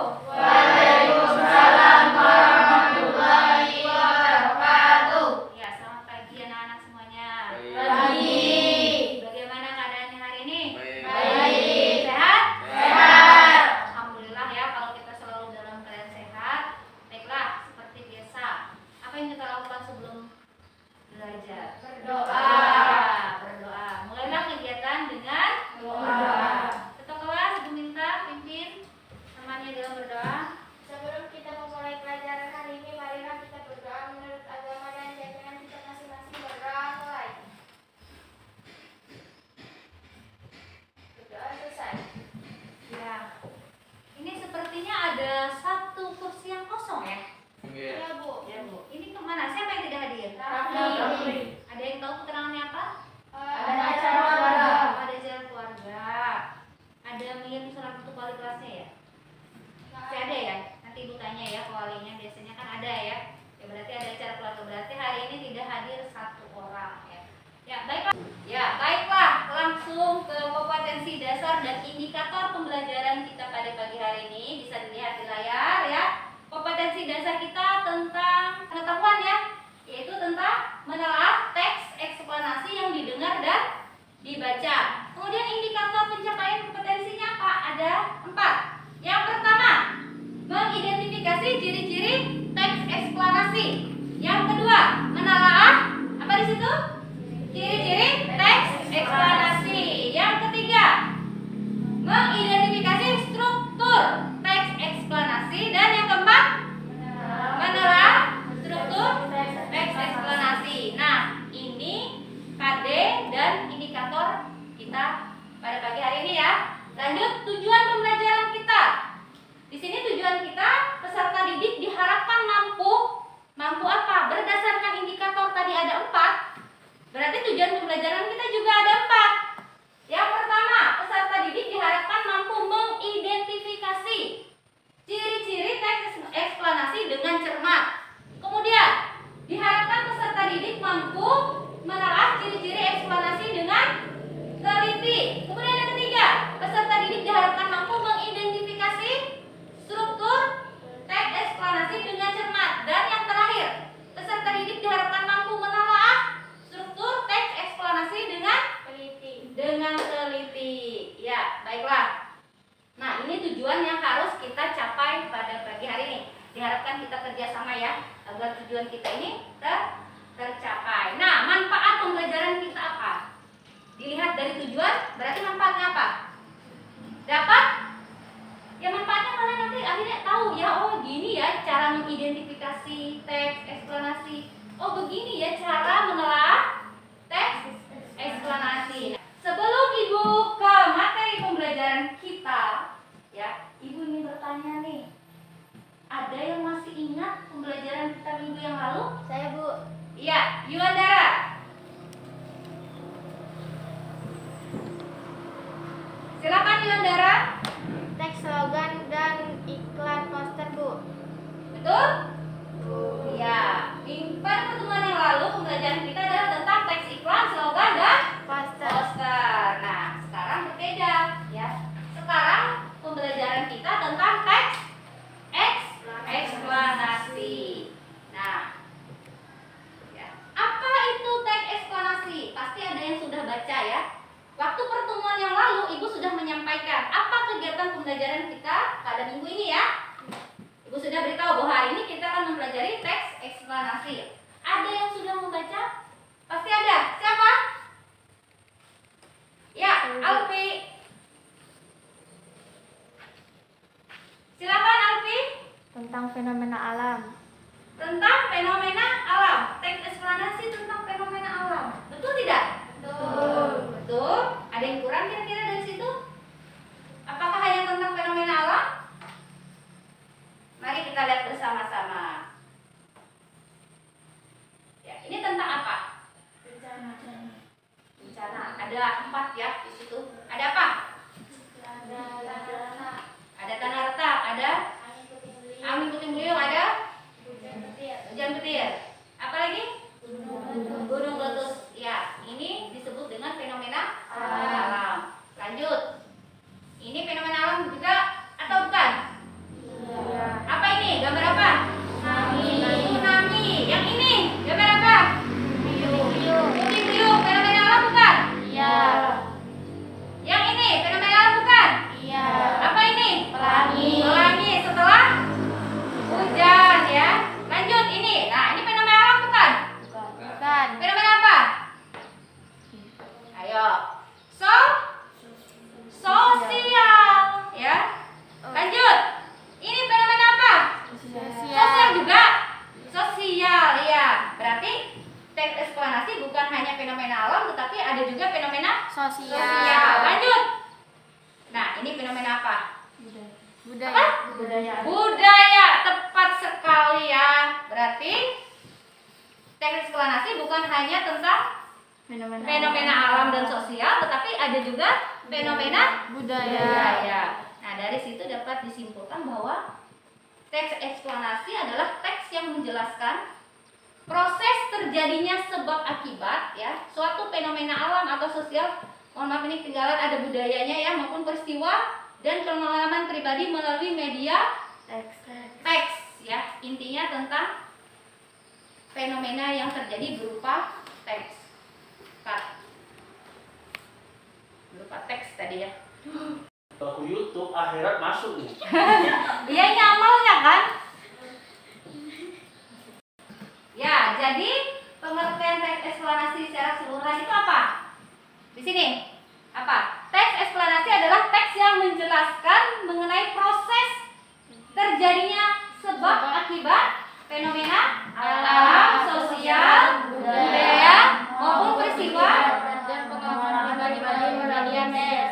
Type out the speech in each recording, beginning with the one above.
Waalaikumsalam warahmatullahi wabarakatuh. Ya, selamat pagi anak-anak semuanya. Pagi. Bagaimana keadaannya hari ini? Baik. Sehat? Sehat. Alhamdulillah ya, kalau kita selalu dalam keadaan sehat. Baiklah, seperti biasa. Apa yang kita lakukan sebelum belajar? Berdoa. Berdoa. Mulailah kegiatan dengan Doa. Ketua kelas Ibu minta pimpin temannya dalam berdoa. Sebelum kita memulai pelajaran hari ini, marilah kita berdoa menurut agama dan keyakinan kita masing-masing. Berdoa mulai. Berdoa selesai. Ya, ini sepertinya ada satu kursi yang kosong ya. Ya, Bu. Ya Bu, ini kemana? Siapa yang tidak hadir? Rafli. Ada yang tahu keterangannya apa? Ada acara keluarga. Ada acara keluarga. Ada mengirim surat untuk wali kelasnya ya? Masih ada ya? Nanti Ibu tanya ya ke walinya, biasanya kan ada ya. Ya berarti ada acara keluarga, berarti hari ini tidak hadir satu orang ya. Ya baiklah. Ya baiklah, langsung ke kompetensi dasar dan indikator pembelajaran kita pada pagi hari ini. Bisa dilihat di layar ya. Kompetensi dasar kita tentang pengetahuan ya, yaitu tentang menelaah teks eksplanasi yang didengar dan dibaca. Kemudian indikator pencapaian kompetensinya apa? Ada 4. Yang pertama, mengidentifikasi ciri-ciri teks eksplanasi. Yang kedua, menelaah apa di situ? Ciri-ciri teks eksplanasi. Yang ketiga, mengidentifikasi struktur teks eksplanasi. Dan yang keempat, menelaah struktur teks eksplanasi. Nah, ini KD dan indikator kita pada pagi hari ini ya. Lanjut, tujuan pembelajaran kita. Di sini tujuan kita, peserta didik diharapkan mampu apa? Berdasarkan indikator tadi ada 4. Berarti tujuan pembelajaran kita juga ada 4. Yang pertama, peserta didik diharapkan mampu mengidentifikasi ciri-ciri teks eksplanasi dengan cermat. Kemudian, diharapkan peserta didik mampu menelaah ciri-ciri eksplanasi dengan teliti. Kemudian yang ketiga, peserta didik diharapkan mampu mengidentifikasi struktur teks eksplanasi dengan cermat. Dan yang terakhir, peserta didik diharapkan mampu menelaah struktur teks eksplanasi dengan teliti. Ya, baiklah. Nah, ini tujuan yang harus kita capai pada pagi hari ini. Diharapkan kita kerjasama ya, agar tujuan kita ini tercapai. Nah, manfaat pembelajaran kita apa? Dilihat dari tujuan, berarti manfaatnya apa? Dapat? Ya manfaatnya kalian nanti akhirnya tahu ya, oh gini ya cara mengidentifikasi teks eksplanasi. Oh begini ya cara menelaah teks eksplanasi. Sebelum Ibu ke materi pembelajaran kita, ya, Ibu ingin bertanya nih. Ada yang masih ingat pembelajaran kita minggu yang lalu? Saya, Bu. Iya, Yuandara. Silakan Yuandara. Teks slogan dan iklan poster, Bu. Betul? Iya. Pada pertemuan yang lalu pembelajaran kita adalah tentang teks iklan, slogan dan poster. Nah, sekarang berbeda ya. Sekarang pembelajaran kita tentang teks eksplanasi. Nah, ya. Apa itu teks eksplanasi? Pasti ada yang sudah baca ya. Waktu pertemuan yang lalu Ibu sudah menyampaikan apa kegiatan pembelajaran kita pada minggu ini ya. Ibu sudah beritahu bahwa hari ini kita akan mempelajari teks eksplanasi. Ada yang sudah membaca? Pasti ada. Siapa? Ya, Alfi. Silakan Alfi. Tentang fenomena alam. Tentang fenomena alam. Teks eksplanasi tentang fenomena alam. Betul tidak? Betul. Betul. Ada yang kurang kira-kira dari situ? Apakah hanya tentang fenomena alam? Mari kita lihat bersama-sama. Ya, ini tentang apa? Bencana. Ada 4 ya di situ. Ada apa? Ada tanah retak, ada angin puting beliung, ada Budaya, tepat sekali ya. Berarti teks eksplanasi bukan hanya tentang fenomena alam dan sosial, tetapi ada juga fenomena budaya. Nah, dari situ dapat disimpulkan bahwa teks eksplanasi adalah teks yang menjelaskan proses terjadinya sebab akibat ya suatu fenomena alam atau sosial. Mohon maaf ini ketinggalan ada budayanya ya, maupun peristiwa dan pengalaman pribadi melalui media teks ya. Intinya tentang fenomena yang terjadi berupa teks. Berupa teks tadi ya. Aku YouTube akhirat masuk nih. Iya ini amalnya kan? Ya, jadi pengertian teks eksplanasi secara keseluruhan itu apa? Di sini apa? Teks eksplanasi adalah teks yang menjelaskan mengenai proses terjadinya sebab akibat fenomena alam, sosial, budaya maupun peristiwa dan pengalaman pribadi media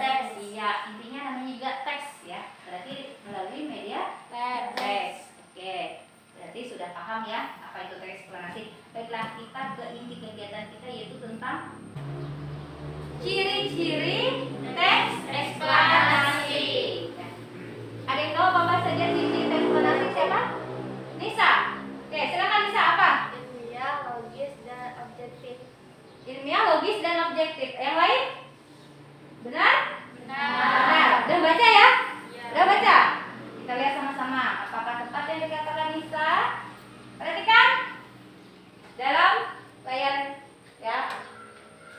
teks. Iya, intinya namanya juga teks ya. Berarti melalui media teks. Oke. Berarti sudah paham ya apa itu teks eksplanasi. Baiklah, kita ke inti kegiatan kita yaitu tentang ciri-ciri teks eksplanasi. Ada yang tahu apa saja ciri-ciri teks eksplanasi siapa? Nisa. Oke, silakan Nisa, apa? Ilmiah, logis, dan objektif. Ilmiah, logis, dan objektif. Yang lain? Benar? Benar. Udah baca ya? Udah baca? Kita lihat sama-sama apakah tepat yang dikatakan Nisa. Perhatikan dalam layar ya.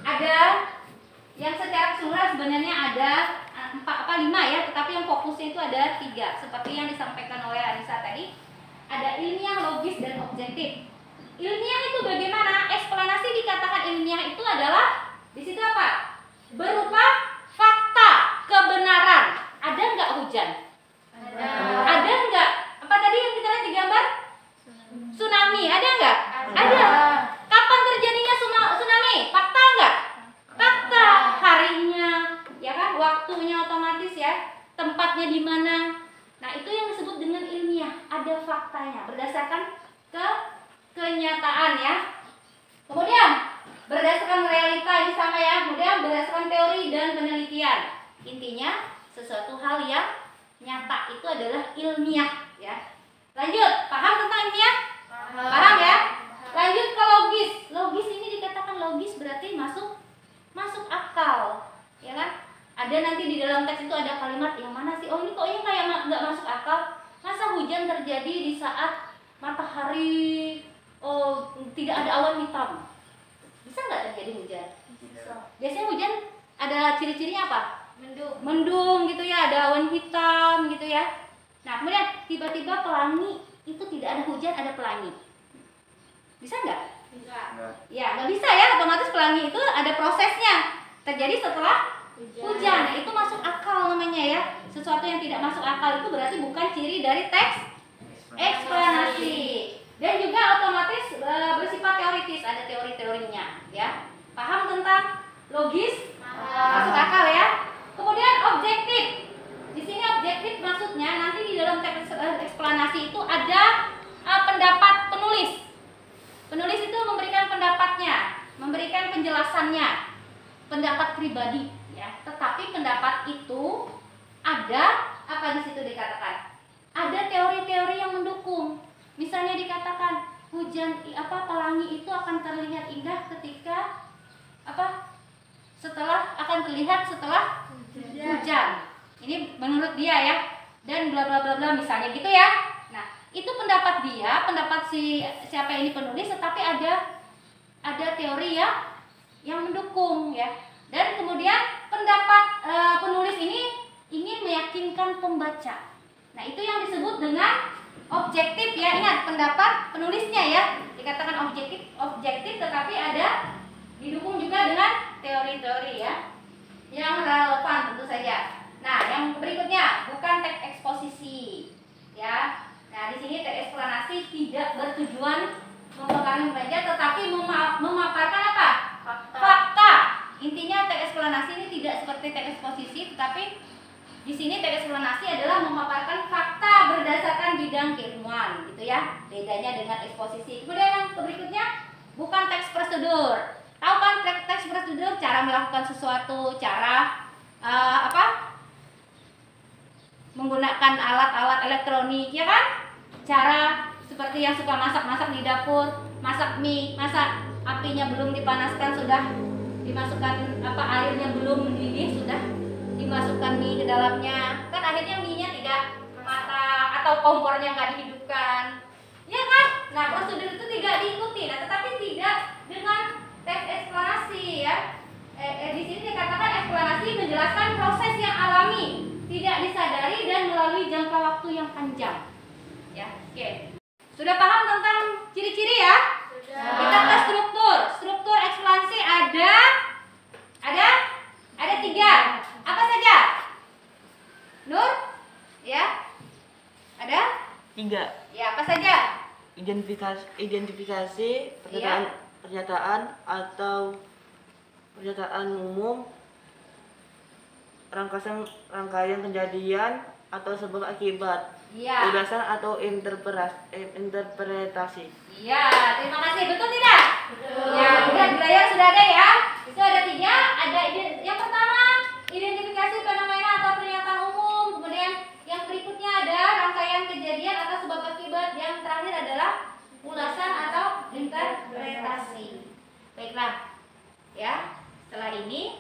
Ada yang secara keseluruhan sebenarnya ada 5 ya, tetapi yang fokusnya itu ada 3 seperti yang disampaikan oleh Anissa tadi. Ada ilmiah, logis, dan objektif. Ilmiah itu bagaimana? Eksplanasi dikatakan ilmiah itu adalah di situ apa? Berupa fakta, kebenaran. Ada nggak hujan? Ada nggak? Apa tadi yang kita lihat di gambar? Tsunami. Ada nggak? Ada. Kapan terjadinya tsunami? Fakta nggak? Fakta. Harinya, ya kan? Waktunya otomatis ya. Tempatnya di mana? Nah, itu yang disebut dengan ilmiah. Ada faktanya berdasarkan kenyataan ya. Kemudian berdasarkan realita ini sama ya. Kemudian berdasarkan teori dan penelitian. Intinya sesuatu hal yang nyata itu adalah ilmiah ya. Lanjut, paham tentang ilmiah? Paham ya? Lanjut ke logis. Logis ini dikatakan logis berarti masuk akal, ya kan? Ada nanti di dalam teks itu ada kalimat yang mana sih? Oh ini kok ini kayak nggak masuk akal. Masa hujan terjadi di saat matahari tidak ada awan hitam? Bisa nggak terjadi hujan? Biasanya hujan ada ciri-cirinya apa? Mendung gitu ya, ada awan hitam gitu ya. Nah kemudian tiba-tiba pelangi, itu tidak ada hujan, ada pelangi. Bisa nggak? Bisa. Ya nggak bisa ya, otomatis pelangi itu ada prosesnya. Terjadi setelah hujan. Nah itu masuk akal namanya ya. Sesuatu yang tidak masuk akal itu berarti bukan ciri dari teks eksplanasi. Dan juga otomatis bersifat teoritis, ada teori-teorinya ya. Paham tentang logis? Masuk akal ya. Kemudian objektif. Di sini objektif maksudnya nanti di dalam teks eksplanasi itu ada pendapat penulis. Penulis itu memberikan pendapatnya, memberikan penjelasannya, pendapat pribadi ya. Tetapi pendapat itu ada apa di situ dikatakan? Ada teori-teori yang mendukung. Misalnya dikatakan pelangi itu akan terlihat indah ketika akan terlihat setelah hujan. Ini menurut dia ya. Dan bla bla bla bla misalnya gitu ya. Nah, itu pendapat dia, pendapat siapa ini penulis, tetapi ada teori yang mendukung ya. Dan kemudian pendapat penulis ini ingin meyakinkan pembaca. Nah, itu yang disebut dengan objektif ya. Ingat pendapat penulisnya ya. Dikatakan objektif tetapi ada didukung juga dengan teori-teori ya yang relevan tentu saja. Nah, yang berikutnya bukan teks eksposisi ya. Nah, di sini teks eksplanasi tidak bertujuan mempengaruhi pelajar tetapi memaparkan apa? Fakta. Intinya teks eksplanasi ini tidak seperti teks eksposisi tetapi di sini teks eksplanasi adalah memaparkan fakta berdasarkan bidang keilmuan, gitu ya. Bedanya dengan eksposisi. Kemudian yang berikutnya bukan teks prosedur. Tahu kan teks prosedur, cara melakukan sesuatu, cara menggunakan alat-alat elektronik, ya kan? Cara seperti yang suka masak-masak di dapur, masak mie, masak apinya belum dipanaskan sudah dimasukkan airnya belum mendidih sudah dimasukkan mie ke dalamnya, kan akhirnya mie-nya tidak matang atau kompornya nggak dihidupkan, ya kan? Nah, prosedur itu tidak diikuti, nah, tetapi tidak dengan teks eksplanasi, ya. Di sini dikatakan eksplanasi menjelaskan proses yang alami, tidak disadari dan melalui jangka waktu yang panjang. Ya, oke. Sudah paham tentang ciri-ciri ya? Sudah. Kita ke struktur. Struktur eksplanasi ada 3. Apa saja? Nur? Ya? Ada? 3. Ya, apa saja? Identifikasi pernyataan atau pernyataan umum, rangkaian kejadian atau sebab akibat, Iya. ulasan atau interpretasi. Iya, terima kasih. Betul tidak? Betul. Ya, di layar sudah ada ya. Itu ada 3. Ada yang pertama identifikasi fenomena atau pernyataan umum. Kemudian yang berikutnya ada rangkaian kejadian atau sebab akibat. Yang terakhir adalah ulasan atau interpretasi. Baiklah, ya. Setelah ini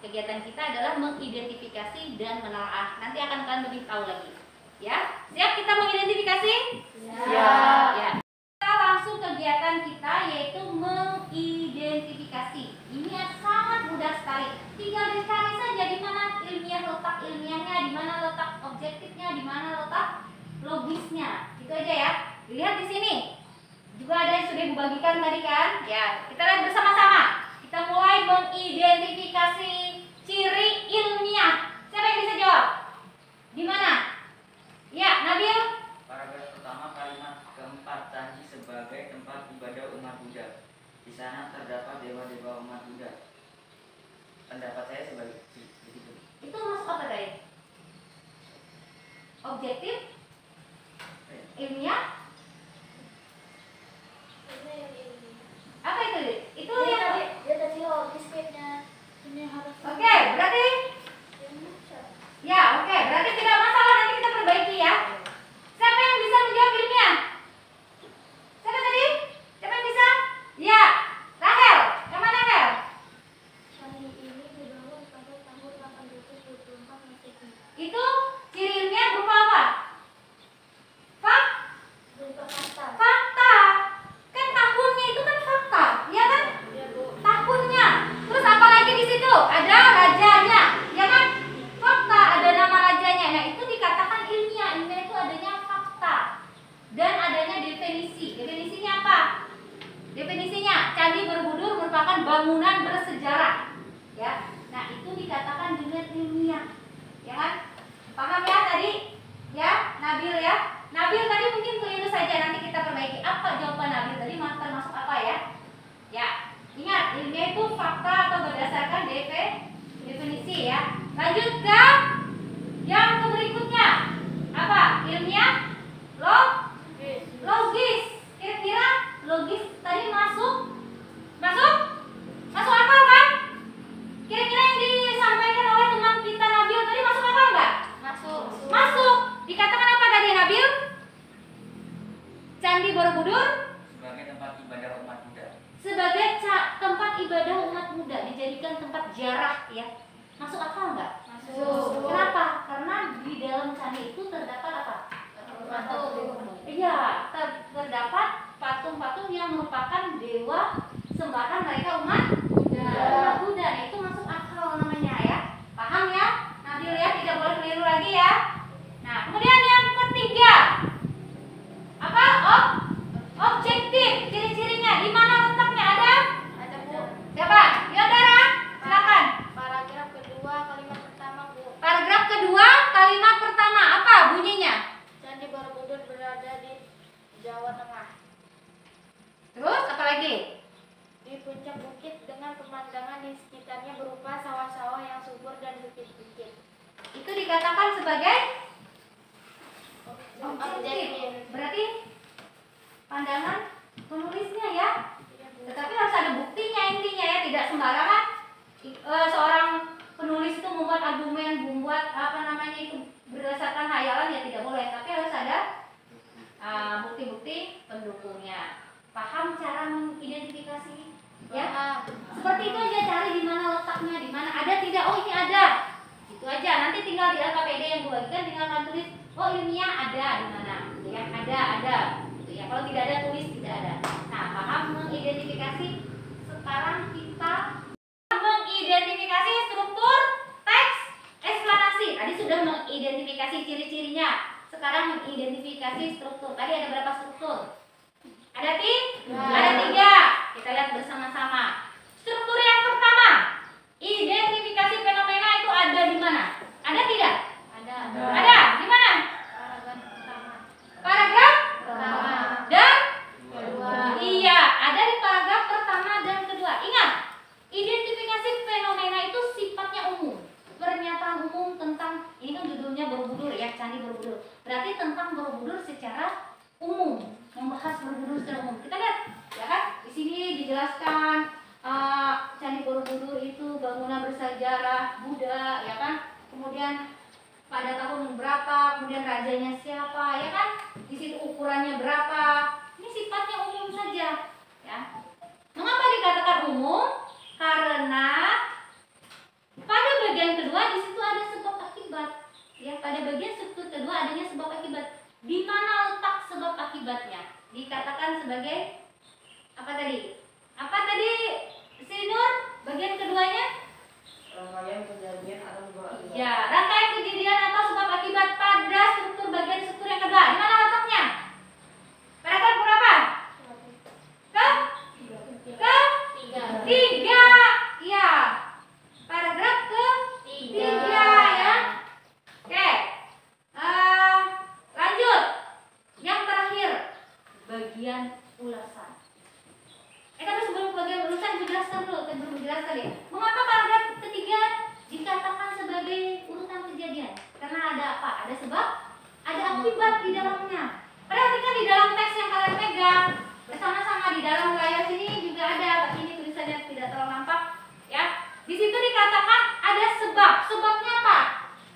kegiatan kita adalah mengidentifikasi dan menelaah. Nanti akan kalian lebih tahu lagi. Ya, siap kita mengidentifikasi? Siap. Ya. Kita langsung kegiatan kita yaitu mengidentifikasi. Ini sangat mudah sekali. Tinggal dicari saja di mana letak ilmiahnya, di mana letak objektifnya, di mana letak logisnya. Itu aja ya. Dilihat di sini. Juga ada yang sudah dibagikan tadi kan? Ya, kita lihat bersama-sama. Kita mulai mengidentifikasi ciri ilmiah. Siapa yang bisa jawab? Di mana? Ya, Nabil. Paragraf pertama kalimat keempat, Candi sebagai tempat ibadah umat Buddha. Di sana terdapat dewa-dewa umat Buddha. Pendapat saya sebagai begitu. Itu masuk apa tadi? Objektif? Ilmiah? Apa itu? Itu yang Dia tadi deskripsinya ini harus. Oke, berarti ya, oke, berarti tidak masalah, nanti kita perbaiki ya. Siapa yang bisa menjawab ilmiah? Siapa tadi? Siapa yang bisa? Ya, Rahel. Yang mana Rahel? Candi ini dibangun pada tahun 824 Masehi. Itu ciri ilmiah berupa apa? Berupa kata. Fakta. Kan tahunnya itu kan fakta, ya kan? Ya, Bu. Tahunnya. Terus apa lagi di situ? Ada rajanya, ya kan? Fakta, ada nama rajanya. Nah, itu dikatakan ilmiah. Ilmiah itu adanya fakta dan adanya definisi. Definisinya apa? Definisinya, Candi Borobudur merupakan bangunan bersejarah. Ya. Nah, itu dikatakan dengan ilmiah. Ya kan? Paham ya tadi? Ya, Nabil ya. Nabil tadi mungkin keliru saja, nanti kita perbaiki. Apa jawaban Nabil tadi? Termasuk apa ya? Ya, ingat ilmiah itu fakta atau berdasarkan definisi ya. Lanjut ke yang berikutnya. Apa? Ilmiah? Logis. Kira-kira logis tadi masuk? Masuk? Masuk akal kan? Kira-kira yang disampaikan oleh teman kita Nabil tadi masuk akal nggak? Masuk. Masuk. Dikatakan apa tadi Nabil? Candi Borobudur Sebagai tempat ibadah umat Buddha. sebagai tempat ibadah umat Buddha, dijadikan tempat ziarah ya. Masuk akal nggak? Masuk. Kenapa? Karena di dalam candi itu terdapat apa? Patung. Iya, terdapat patung-patung yang merupakan dewa sembahan mereka umat Buddha. Nah, itu masuk akal namanya ya. Paham ya? Nabil ya, tidak boleh keliru lagi ya. Nah, kemudian yang ketiga. Apa? Objektif. Ciri-cirinya di mana letaknya ada? Ada, Bu. Siapa? Yodara, silakan. Paragraf kedua kalimat pertama, Bu. Paragraf kedua, kalimat pertama apa bunyinya? Candi Borobudur berada di Jawa Tengah. Terus apa lagi? Di puncak bukit dengan pemandangan di sekitarnya berupa sawah-sawah yang subur dan bukit-bukit. Itu dikatakan sebagai objektif. Berarti pandangan penulisnya ya. Tetapi harus ada buktinya intinya ya, tidak sembarangan seorang penulis itu membuat argumen, membuat itu berdasarkan hayalan ya tidak boleh. Tapi harus ada bukti-bukti pendukungnya. Paham cara mengidentifikasi? Ya. Seperti itu aja, cari di mana letaknya, di mana ada tidak. Oh ini ada. Itu aja. Nanti tinggal di LKPD yang dibagikan tinggal tulis. Oh ilmiah ada di mana? Gitu ya. Ada. Gitu ya. Kalau tidak ada tulis tidak ada. Nah, paham mengidentifikasi. Sekarang kita mengidentifikasi struktur teks eksplanasi. Tadi sudah mengidentifikasi ciri-cirinya. Sekarang mengidentifikasi struktur. Tadi ada berapa struktur? Ada tiga. Kita lihat bersama-sama. Struktur yang pertama, identifikasi fenomena itu ada di mana? Ada tidak? Ada. Di mana? Paragraf pertama dan kedua. Iya, ada di paragraf pertama dan kedua. Ingat, identifikasi fenomena itu sifatnya umum. Pernyataan umum tentang, ini kan judulnya Borobudur ya, Candi Borobudur. Berarti tentang Borobudur secara umum, membahas Borobudur secara umum. Kita lihat, ya kan? Di sini dijelaskan Candi Borobudur itu bangunan bersejarah Buddha, ya kan? Kemudian pada tahun berapa, kemudian rajanya siapa, ya kan? Di situ ukurannya berapa. Ini sifatnya umum saja, ya. Mengapa dikatakan umum? Karena pada bagian kedua di situ ada sebab akibat. Ya, pada bagian struktur kedua adanya sebab akibat. Di mana letak sebab akibatnya? Dikatakan sebagai apa tadi? Apa tadi, Sinur? Bagian keduanya? Rangkaian kejadian atau sebab akibat. Ya, rangkaian kejadian atau sebab akibat pada bagian struktur yang kedua. Di mana letaknya? Paragraf berapa? Tiga. Ya. Paragraf ketiga ya. Oke. Lanjut. Yang terakhir, bagian ulasan. Tapi sebelum bagian ulasan dijelaskan dulu, ya. Mengapa paragraf ketiga dikatakan sebagai urutan kejadian? Karena ada apa? Ada sebab, ada akibat di dalamnya. Perhatikan di dalam teks yang kalian pegang, bersama-sama di dalam layar sini juga ada, tapi ini tulisannya tidak terlalu nampak, ya. Di situ dikatakan ada sebab. Sebabnya apa?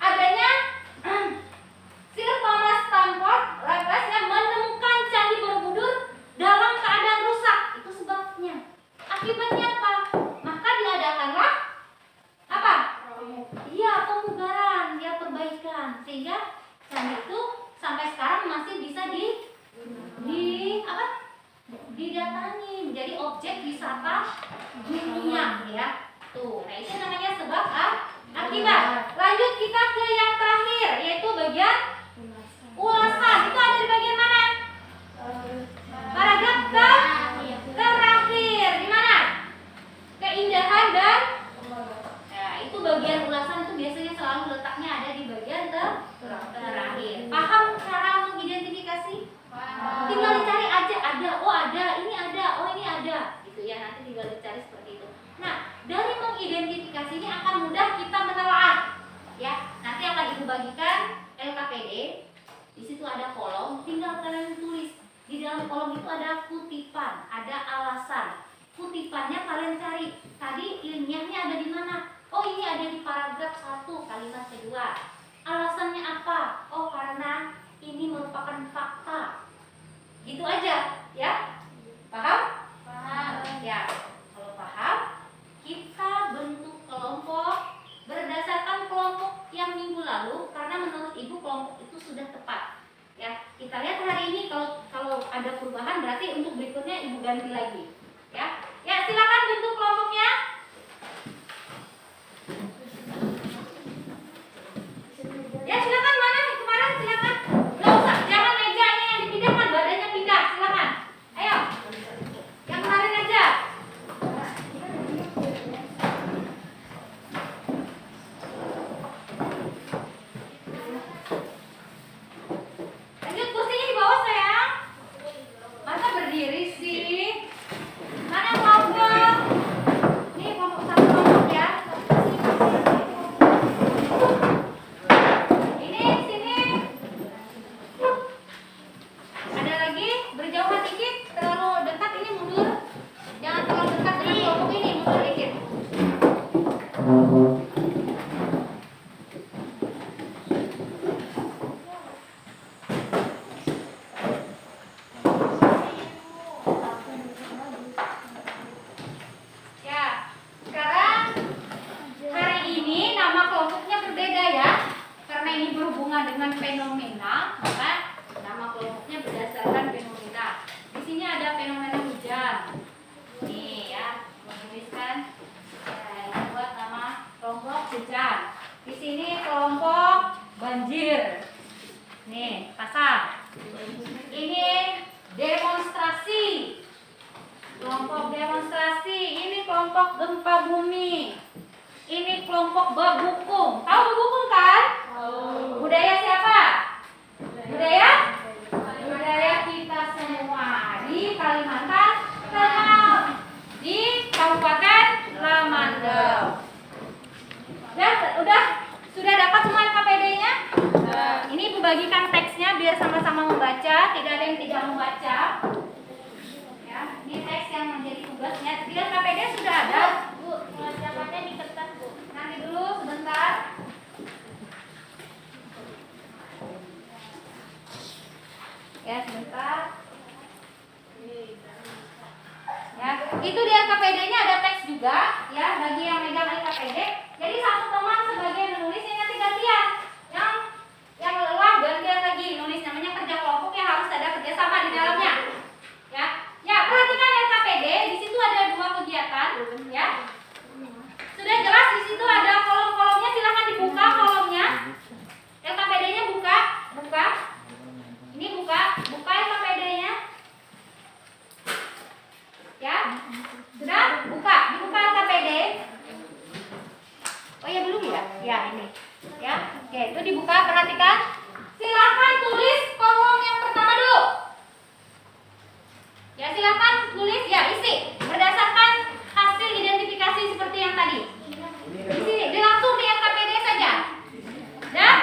Adanya Sir Thomas Stamford Raffles yang menemukan Candi Borobudur dalam keadaan rusak. Itu sebabnya. Akibatnya apa? Maka diadakanlah apa? Iya, pemugaran, ya perbaikan, sehingga candi itu sampai sekarang masih bisa didatangi, menjadi objek wisata dunia, ya. Tuh, nah itu namanya sebab akibat. Lanjut kita ke yang terakhir, yaitu bagian ulasan. Itu ada di bagian mana? Paragraf terakhir. Di mana? Keindahan dan itu bagian ulasan itu biasanya selalu letaknya ada di bagian terakhir. Paham cara mengidentifikasi? Tinggal dicari aja, ada, oh ada, ini ada, oh ini ada, gitu ya. Nanti tinggal dicari seperti itu. Nah, dari mengidentifikasi ini akan mudah kita menelaah, ya. Nanti akan ibu bagikan LKPD. Di situ ada kolom, tinggal kalian tulis. Di dalam kolom itu ada kutipan, ada alasan. Kutipannya kalian cari. Tadi ilmiahnya ada di mana? Oh, ini ada di paragraf 1 kalimat kedua. Alasannya apa? Oh, karena ini merupakan fakta. Gitu aja, ya. Paham? Paham. Ya. Kalau paham, kita bentuk kelompok berdasarkan kelompok yang minggu lalu, karena menurut ibu kelompok itu sudah tepat. Ya, kita lihat hari ini kalau ada perubahan berarti untuk berikutnya ibu ganti lagi. Ya. Ya, silakan bentuk kelompoknya. Ya, silakan, mana yang kemarin silakan. Nggak usah, jangan mejanya yang dipindahkan, badannya pindah, silakan. Ayo. Yang kemarin aja. Lanjut, kursinya di bawah sayang. Masa berdiri sih? Mana kelompok? fenomena, maka nama kelompoknya berdasarkan fenomena. Di sini ada fenomena hujan. Nih ya, menuliskan buat nama kelompok hujan. Di sini kelompok banjir. Nih, pasang. Ini demonstrasi. Kelompok demonstrasi. Ini kelompok gempa bumi. Ini kelompok babukung. Tahu babukung kan? Budaya siapa? Budaya kita semua di Kalimantan Tengah, di Kabupaten Lamandau. Sudah dapat semua KPD-nya? Ini membagikan teksnya biar sama-sama membaca, tidak ada yang tidak membaca. Ya, ini teks yang menjadi tugasnya. Dia KPD sudah ada. Bu, dapatnya di kertas, Bu. Nanti dulu sebentar. Ya, sebentar. Ya, itu di LKPD-nya ada teks juga ya bagi yang megang LKPD. Jadi satu teman sebagai menulisnya nanti gantian. Yang lelah gantian lagi nulis, namanya kerja kelompok yang harus ada kerjasama di dalamnya. Ya. Ya, perhatikan LKPD, di situ ada 2 kegiatan ya. Sudah jelas di situ ada kolom-kolomnya, silakan dibuka kolomnya. LKPD-nya buka. Ini buka LKPD-nya. Ya. Sudah? Dibuka LKPD. Oh ya belum ya? Ya ini. Ya. Oke, itu dibuka, perhatikan. Silakan tulis kolom yang pertama dulu. Ya, silakan tulis ya, isi berdasarkan hasil identifikasi seperti yang tadi. Di sini, langsung di LKPD saja. Dan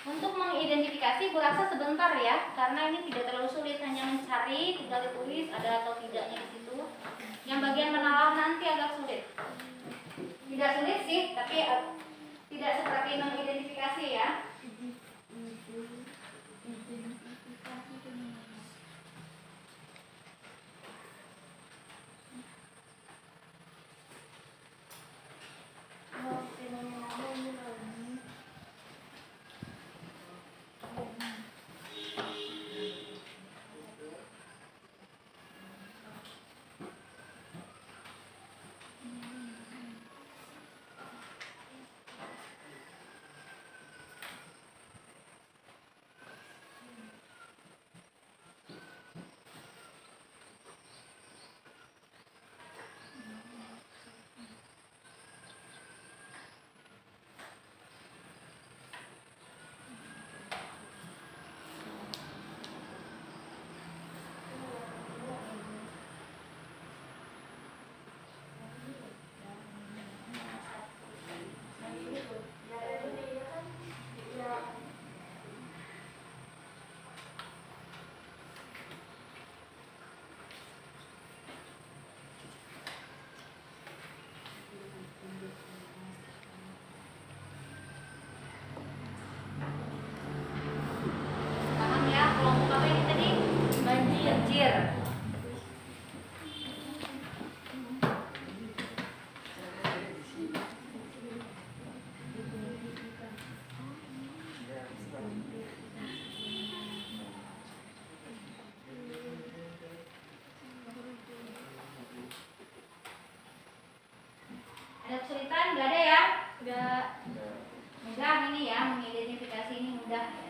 untuk mengidentifikasi, Bu rasa sebentar ya, karena ini tidak terlalu sulit, hanya mencari, tinggal ditulis ada atau tidaknya di situ. Yang bagian menalar nanti agak sulit. Tidak sulit sih, tapi tidak seperti mengidentifikasi ya. Banjir. Ada kesulitan? Nggak ada ya? Udah mudah ini ya, mengidentifikasi ini mudah ya.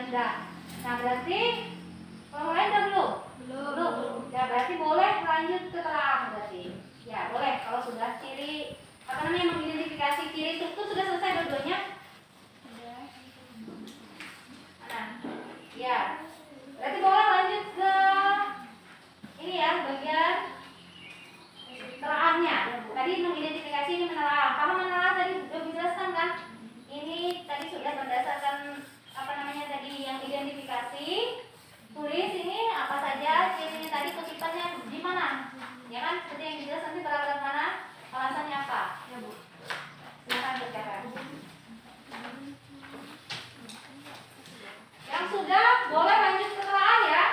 enggak. Nah, berarti kalau lain udah belum? Belum. Ya, berarti boleh lanjut ke terang berarti. Ya, boleh kalau sudah ciri apa namanya mengidentifikasi ciri struktur sudah selesai dua-duanya? Mana? Ya. Berarti boleh lanjut ke ini ya, bagian telaahnya. Tadi mengidentifikasi, ini menelaah. Paham menelaah tadi sudah dijelaskan kan? Ini tadi sudah berdasarkan apa namanya tadi yang identifikasi. Tulis ini apa saja cirinya tadi, kutipannya di mana? Ya kan? Seperti yang dijelaskan nanti paragraf mana? Alasannya apa? Ya, Bu. Silakan berkata. Yang sudah boleh lanjut ke telaah ya.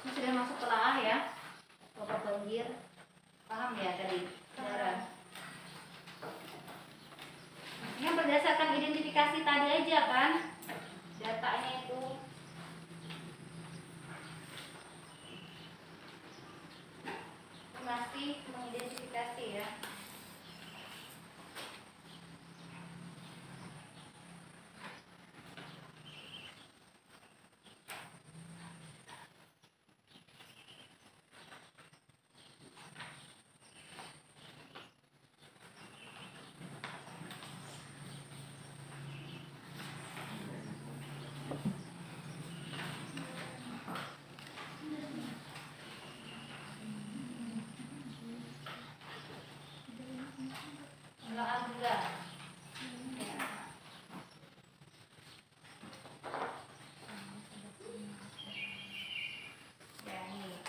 Ini sudah masuk telaah ya. Bapak banjir. Paham ya tadi? Saudara. Yang berdasarkan identifikasi tadi aja kan? Datanya itu masih mengidentifikasi ya. Telaah juga. Ya. Ya ini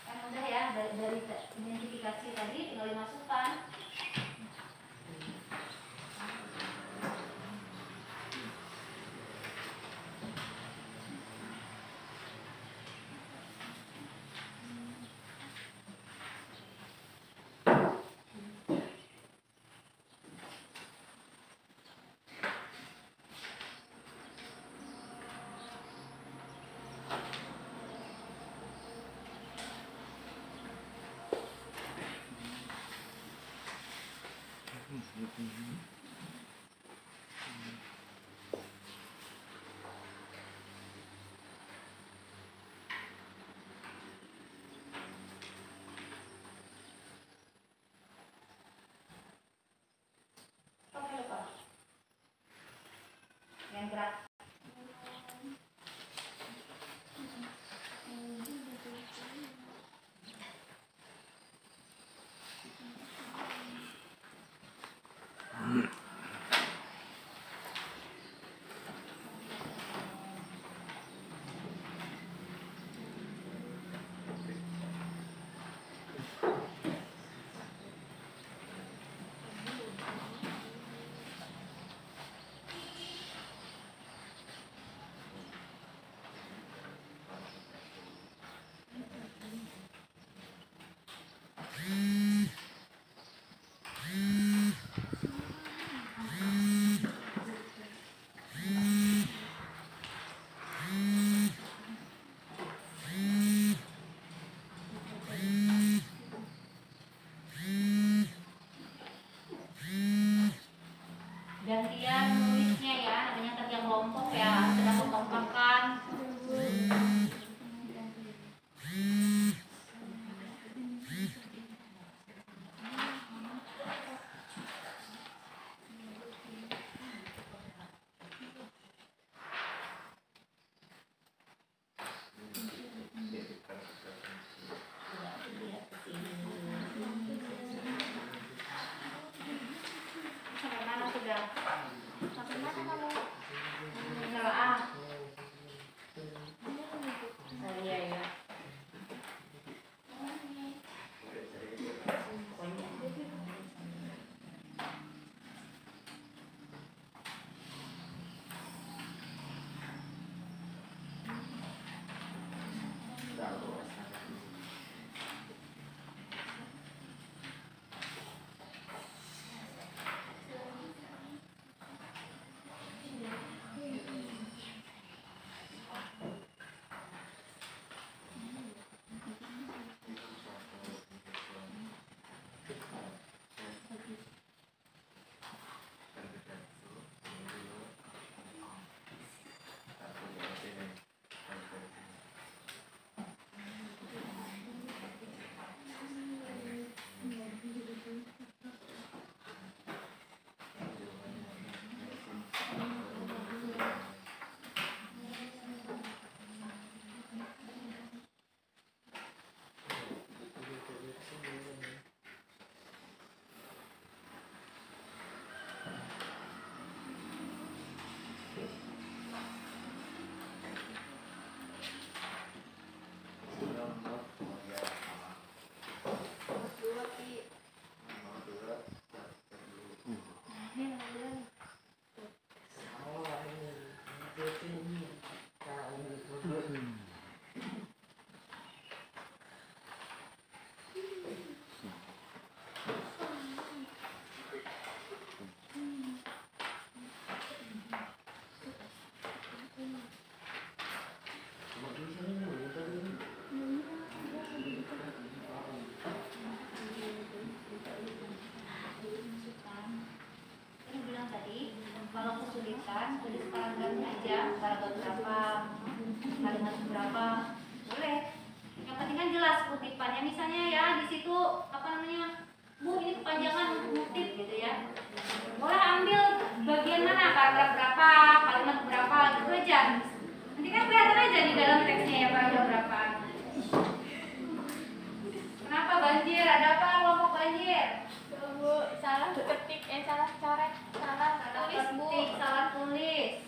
kan mudah ya, dari identifikasi tadi tinggal dimasukkan. Oke, lupa. Yang gerak. kan, tulis paragrafnya aja, paragraf berapa, kalimat berapa, boleh. Yang penting kan jelas kutipannya, misalnya ya di situ apa namanya, Bu ini kepanjangan untuk ngutip gitu ya. Boleh ambil bagian mana, paragraf berapa, kalimat berapa, gitu aja. Nanti kan kelihatan aja di dalam teksnya ya paragraf berapa. Kenapa banjir? Ada apa kelompok banjir? Bu, salah ketik, salah coret, salah tulis Bu. Ketik, salah tulis.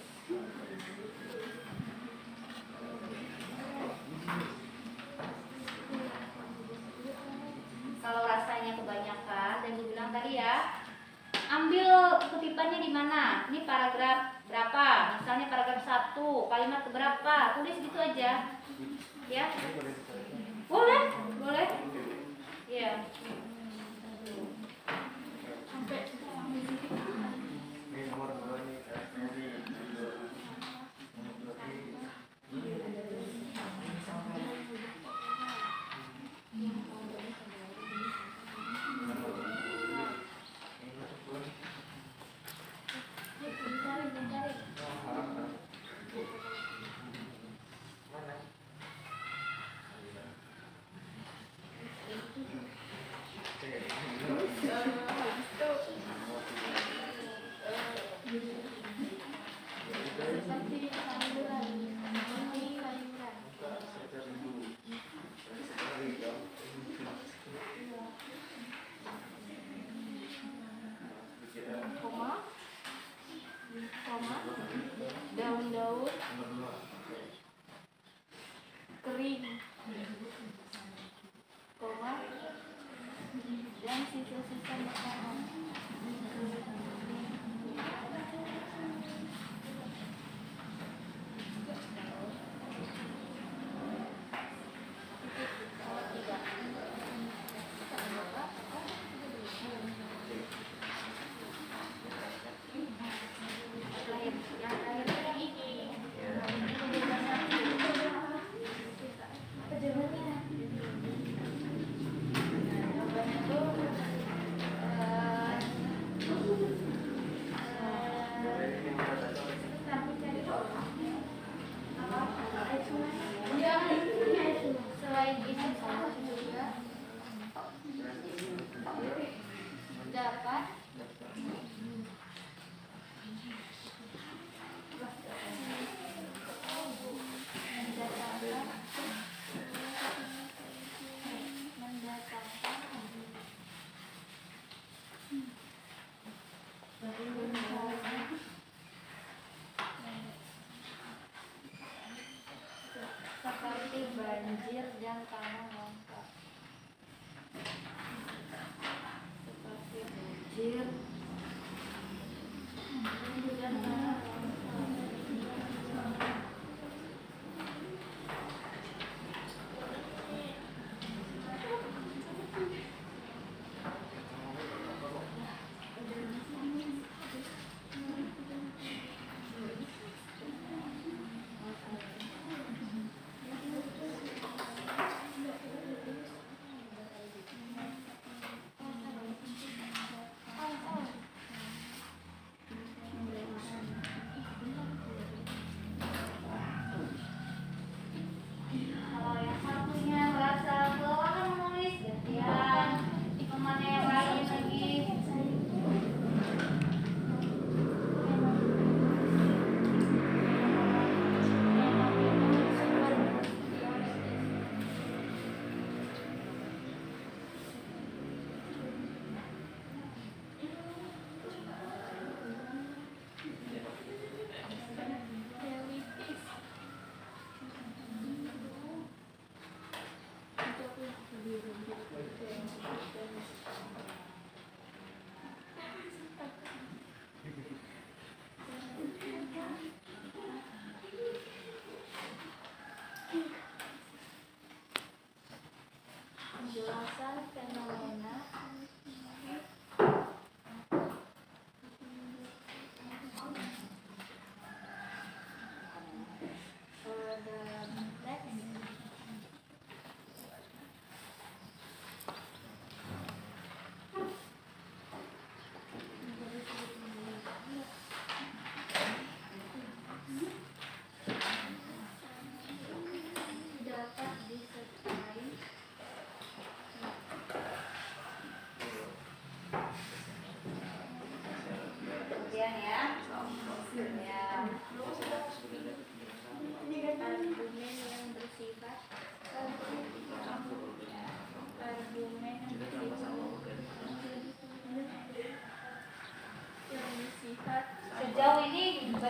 Kalau rasanya kebanyakan, dan gue bilang tadi ya, ambil kutipannya di mana? Ini paragraf berapa? Misalnya paragraf 1, kalimat keberapa? Tulis gitu aja. Ya. Boleh, boleh. Iya. Daun-daun kering, koma, dan sisa-sisa makanan. Selain itu saya juga dapat seperti banjir dan tanah longsor. Seperti banjir dan tanah longsor.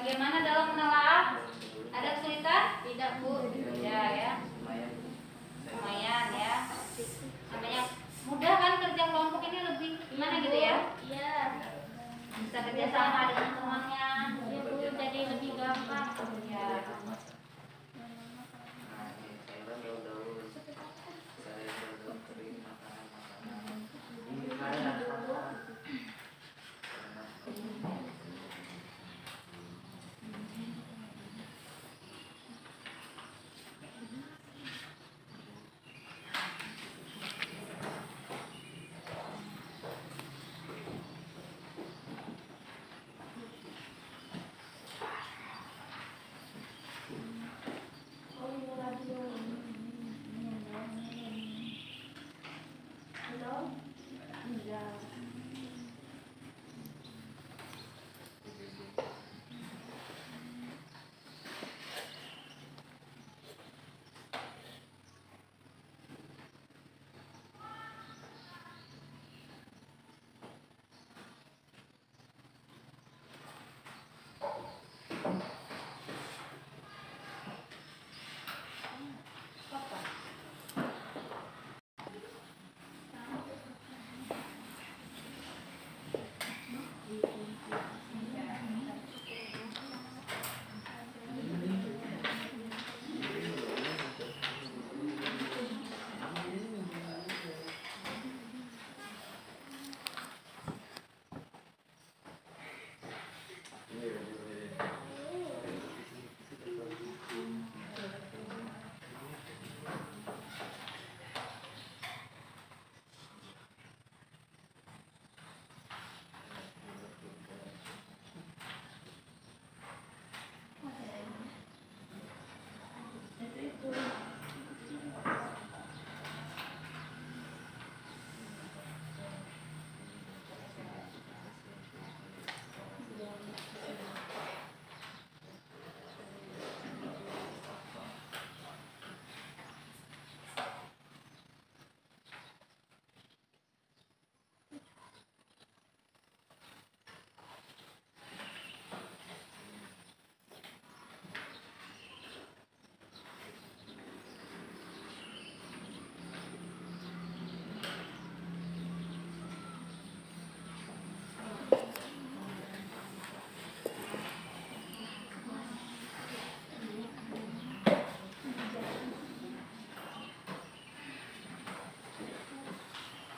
Bagaimana dalam menelaah? Ada kesulitan? Tidak, Bu. Tidak ya. Lumayan. Lumayan ya. Namanya mudah kan kerja kelompok ini lebih gimana gitu ya? Iya. Bisa kerjasama dengan temannya. Iya, Bu. Jadi lebih gampang. Ya. Nah, ini sayuran daun-daun. Sayuran daun-daun kering, makanan-makanan. Ini makanan.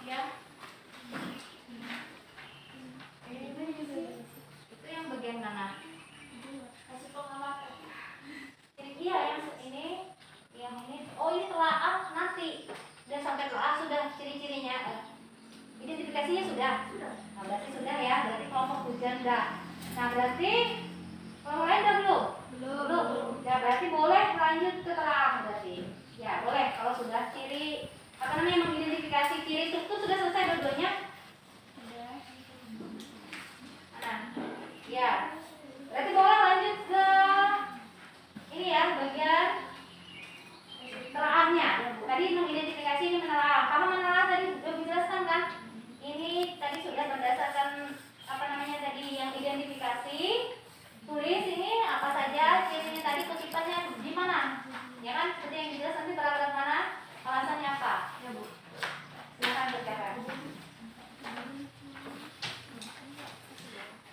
Ya. Itu yang bagian mana? Kasih pengamatan. Iya, yang ini. Oh, ini telaah nanti. Udah sampai telaah sudah ciri-cirinya. Identifikasinya sudah. Nah, berarti sudah ya. Berarti kelompok hujan enggak. Nah, berarti kelompok lain udah belum? Belum. Ya, berarti boleh lanjut ke telaah berarti. Ya, boleh kalau sudah ciri apa namanya mengidentifikasi ciri struktur sudah selesai dua-duanya. Nah, ya. Berarti boleh lanjut ke ini ya, bagian telaahnya. Tadi mengidentifikasi, ini menelaah. Kalau menelaah tadi sudah dijelaskan kan? Ini tadi sudah berdasarkan apa namanya tadi yang identifikasi. Tulis ini apa saja cirinya tadi, kutipannya di mana? Ya kan? Seperti yang dijelaskan nanti paragraf mana? Alasannya apa? Ya, Bu. Silakan berkata.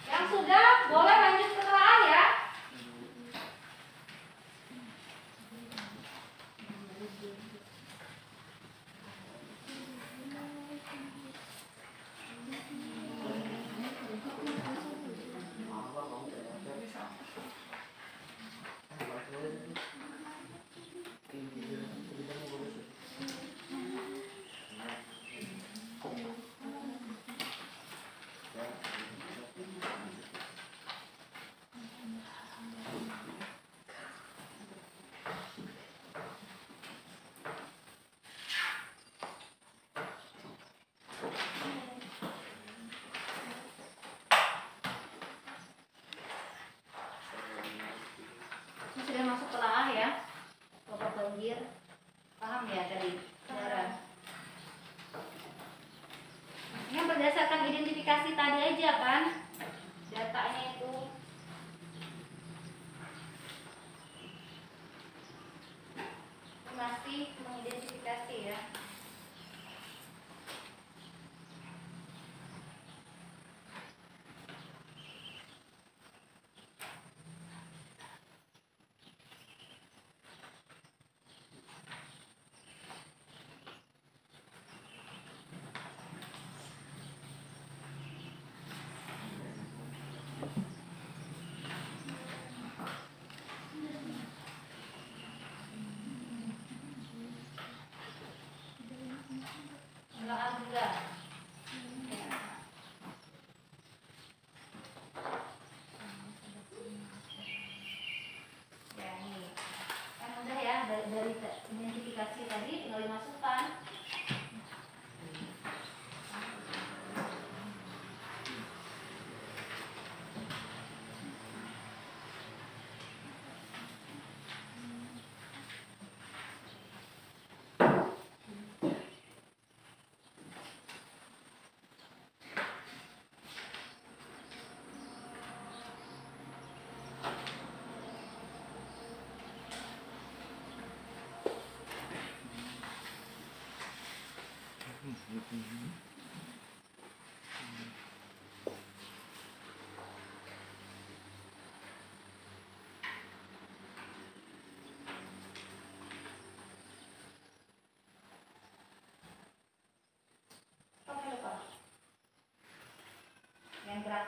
Yang sudah boleh lanjut ke telaah ya. Apa mau masih mengidentifikasi ya. Alhamdulillah. Ya ini kan mudah ya, dari identifikasi tadi tinggal dimasukkan. Oke lupa. Yang gerak.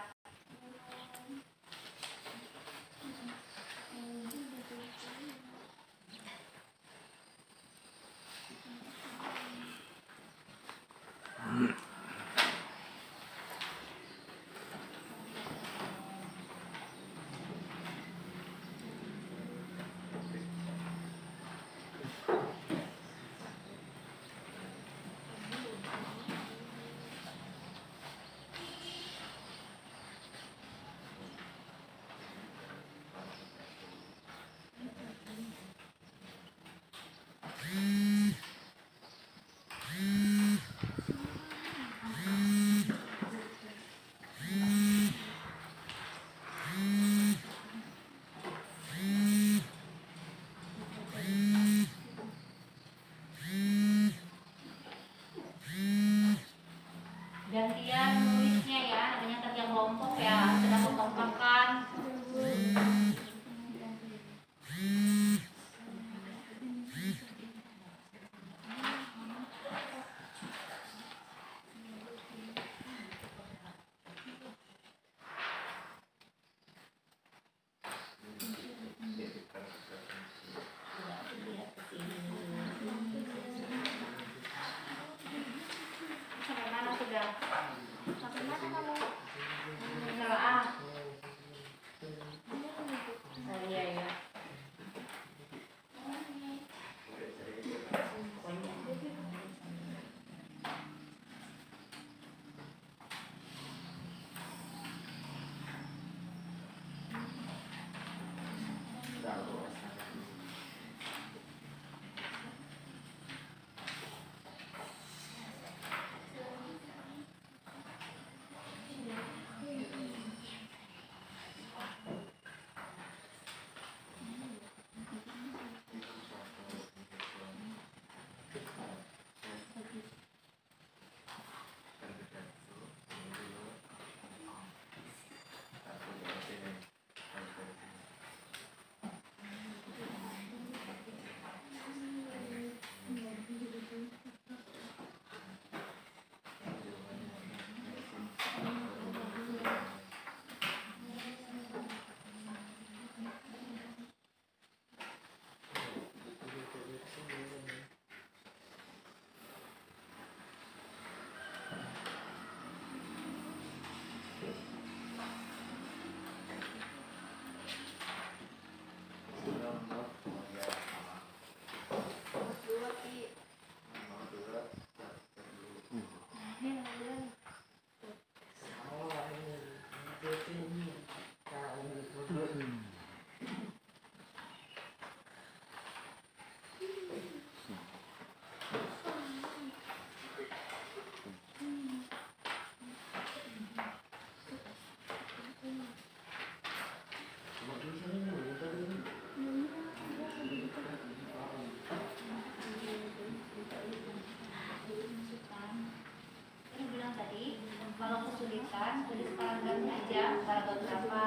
kan, tulis paragrafnya aja, paragraf berapa,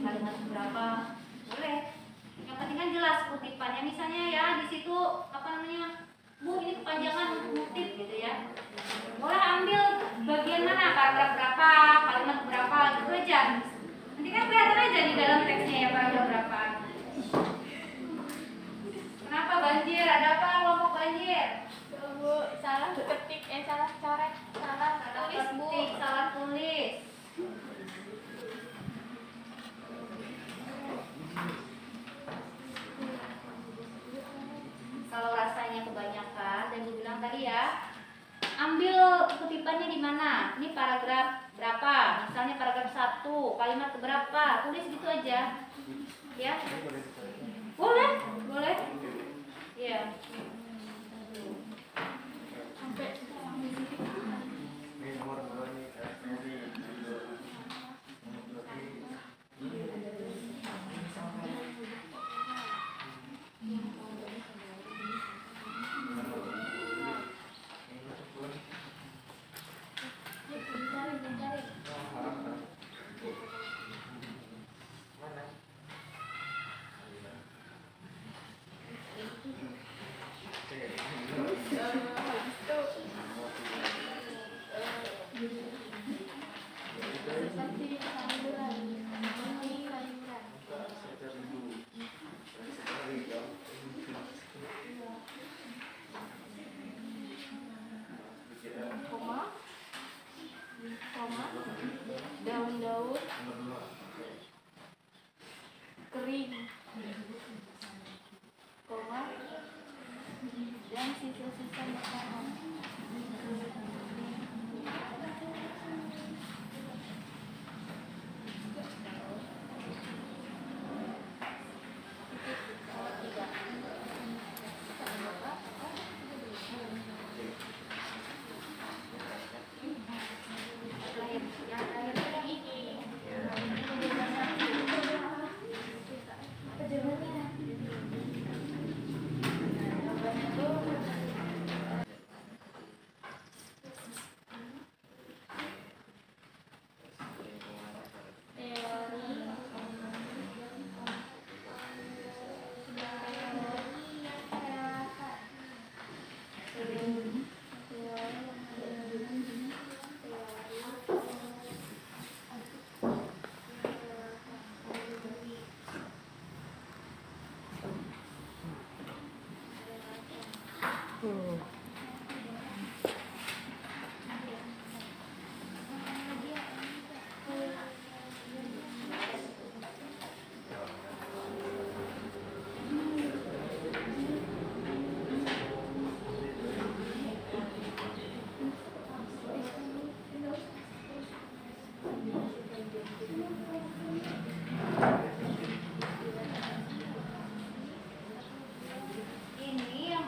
kalimat berapa, boleh. Yang penting kan jelas kutipannya, misalnya ya di situ apa namanya, Bu ini kepanjangan untuk kutip gitu ya. Boleh ambil bagian mana, paragraf berapa, kalimat berapa, gitu aja. Nanti kan kelihatan aja di dalam teksnya ya paragraf berapa. Kenapa banjir? Ada apa kelompok banjir? Bu, salah ketik, salah coret, salah tulis Bu. Ketik, salah tulis. Kalau rasanya kebanyakan dan gue bilang tadi ya, ambil kutipannya di mana? Ini paragraf berapa? Misalnya paragraf 1, kalimat berapa? Tulis gitu aja. Ya. Boleh, boleh. Iya. Daun-daun kering, koma, dan sisa-sisa makanan.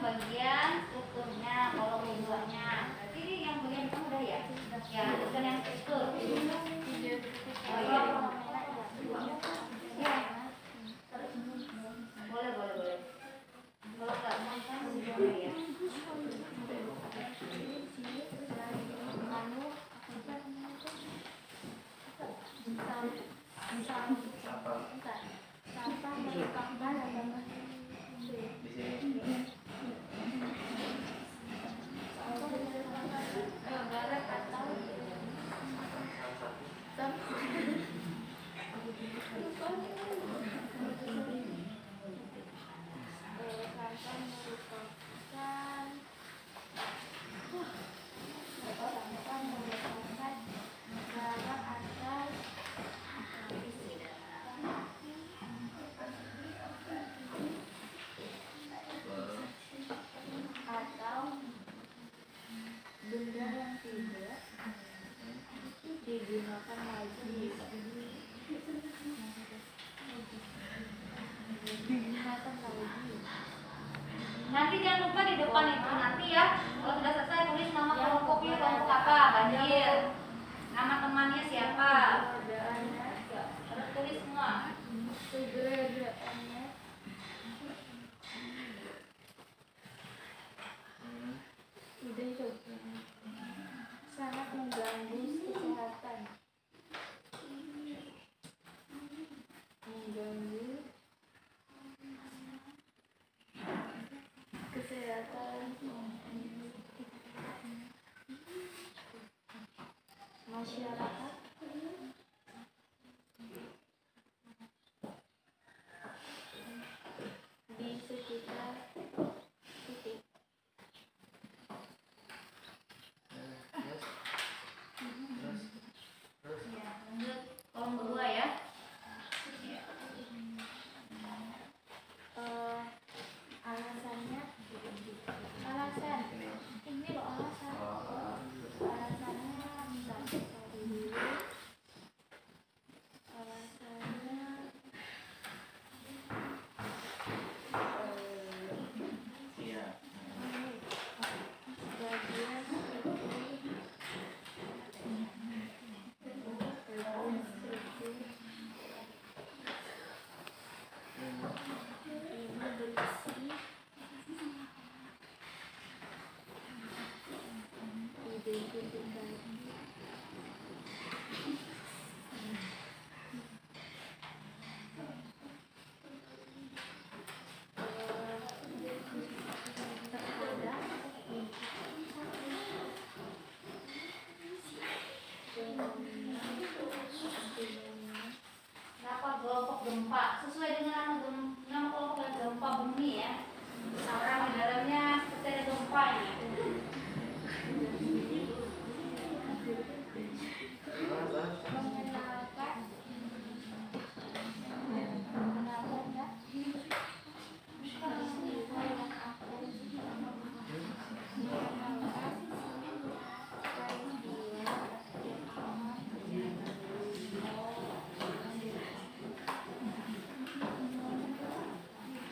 Bagian strukturnya, kalau keduanya. Berarti ini yang bagian kamu udah ya? Ya, bukan yang struktur. Oh iya. Ya. Boleh, boleh, boleh. Kalau nggak mau kan boleh ya. Digunakan lagi. Nanti jangan lupa di depan itu nanti ya, kalau sudah selesai tulis nama kelompoknya, kelompok apa, banjir, nama temannya siapa, harus tulis semua. Keberadaannya udah itu sangat mengganggu kesehatan. masyarakat di sekitar titik. Ya, lanjut kolom kedua ya. Alasannya ini loh alasannya bisa cari dulu alasannya Iya. bagian ini berisi identifikasi terhadap Berapa kelompok gempa sesuai dengan nama kelompok gempa bumi ya. Orang di dalamnya seperti ada gempanya.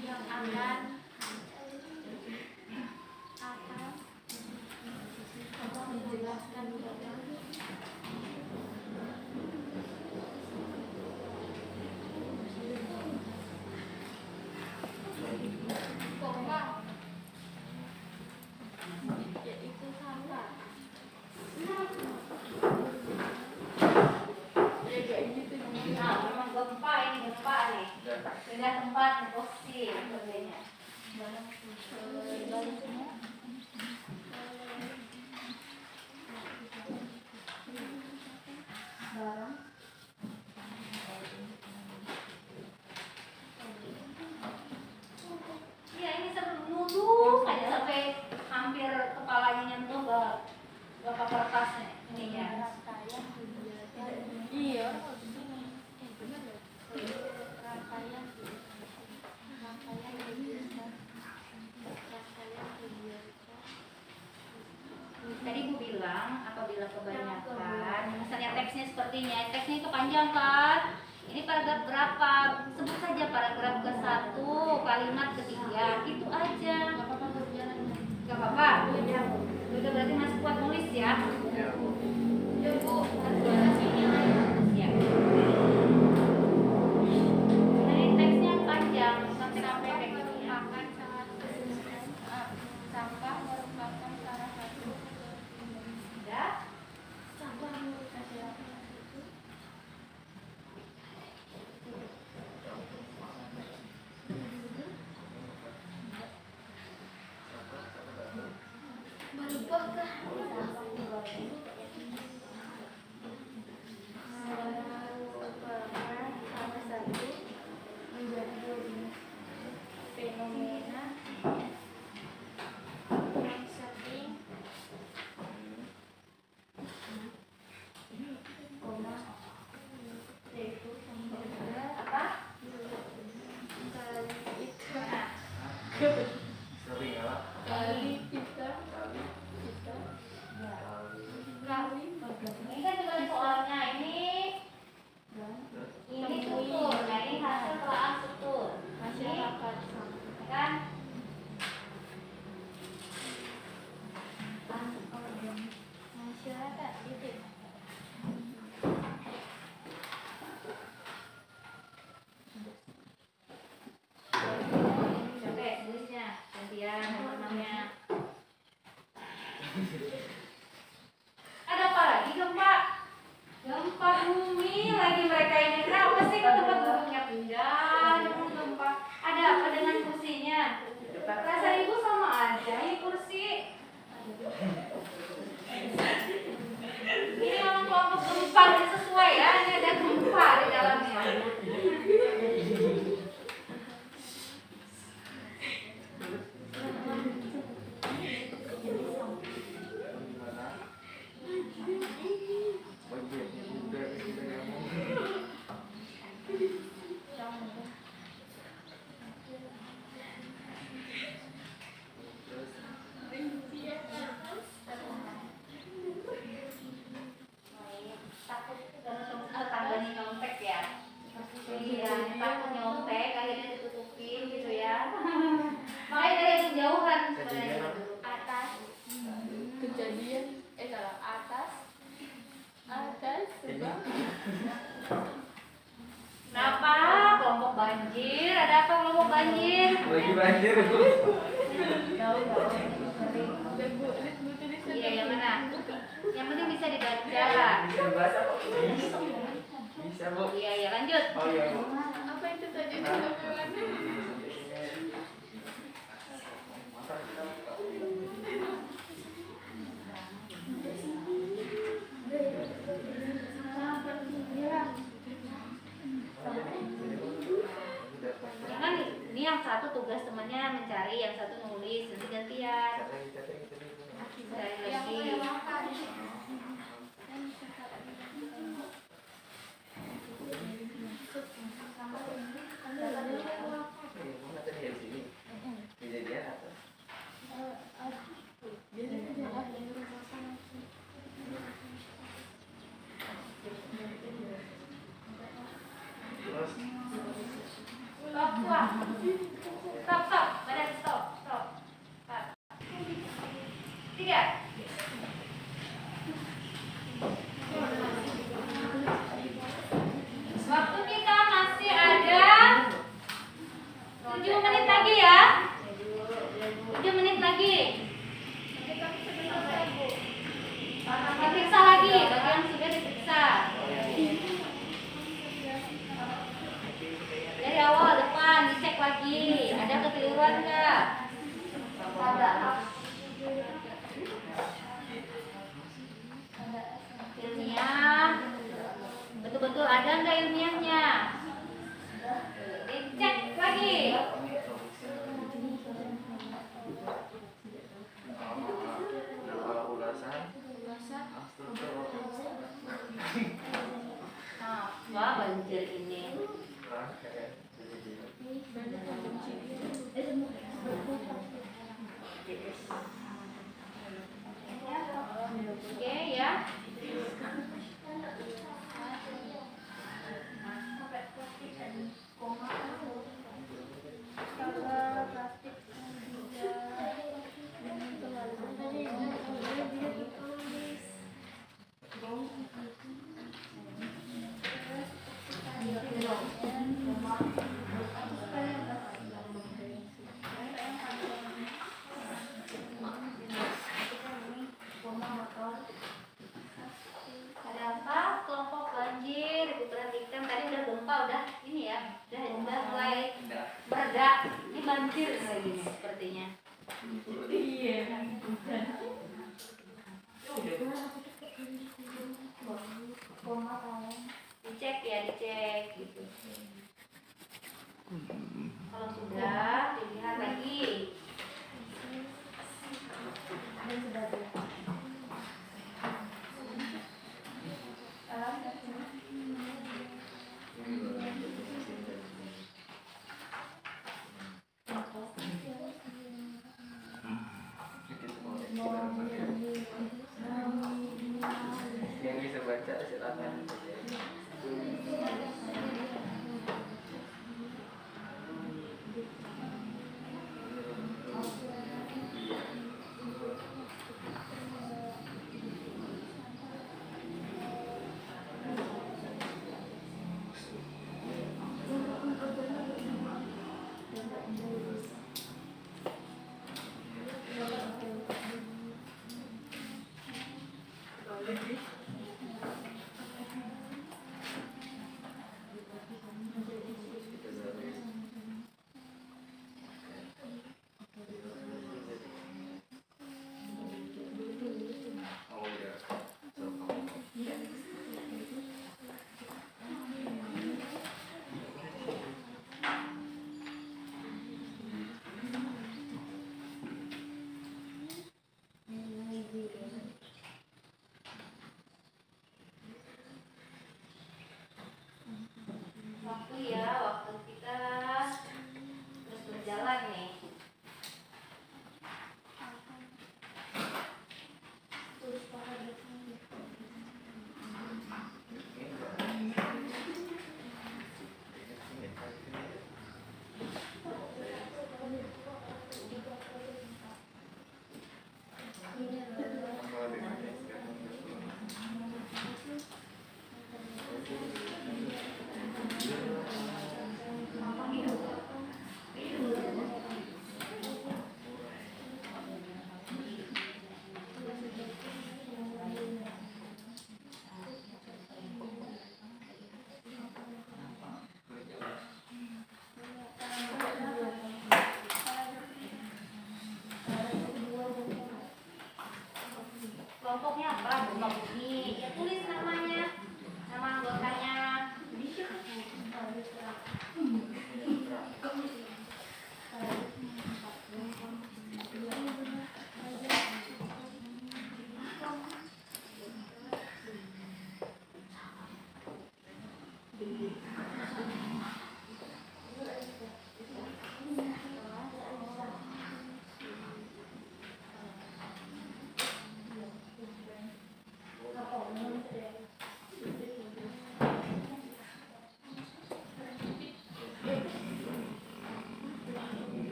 yang akan menjelaskan yaitu sampah. Ya kayak gitu. Nah, memang gempa ini gempa nih. Pindah tempat nih, posisi sebagainya. Baliknya barang Iya, ini sampai nunduk aja sampai hampir kepalanya nyentuh ke kertasnya ininya. rangkaian kegiatan. Iya. Benar ya. Rangkaian kegiatan. Tadi Bu bilang apabila kebanyakan, misalnya teksnya sepertinya, teksnya itu panjang kan? Ini paragraf berapa? Sebut saja paragraf ke-1, kalimat ke-3, itu aja. Gak apa-apa. Udah berarti masih kuat nulis ya. Iya. Ya Bu, harus ini ya. Nah, ini teksnya panjang sampai kayak gini ya. Sampah merupakan salah satu Udah? sampah merupakan merupakan salah satu menjadi fenomena yang sering yaitu Apa? Sering apa? kali kita Ini kan juga soalnya ini struktur. Nah, ini hasil telaah struktur. masyarakat Kan? masyarakat titik Capek tulisnya. Gantian namanya. Ada apa lagi dong, Pak? Banjir. Iya, yang mana? Yang penting bisa dibaca. Bisa dibaca kok. Bisa, Bu. Iya, ya lanjut. Oh iya, Bu. Apa itu tadi dilakukan? Jangan ini yang satu tugas temannya mencari, yang satu nulis, nanti gantian. Sekali lagi. Stop, stop, badan stop, stop. 3. Waktu kita masih ada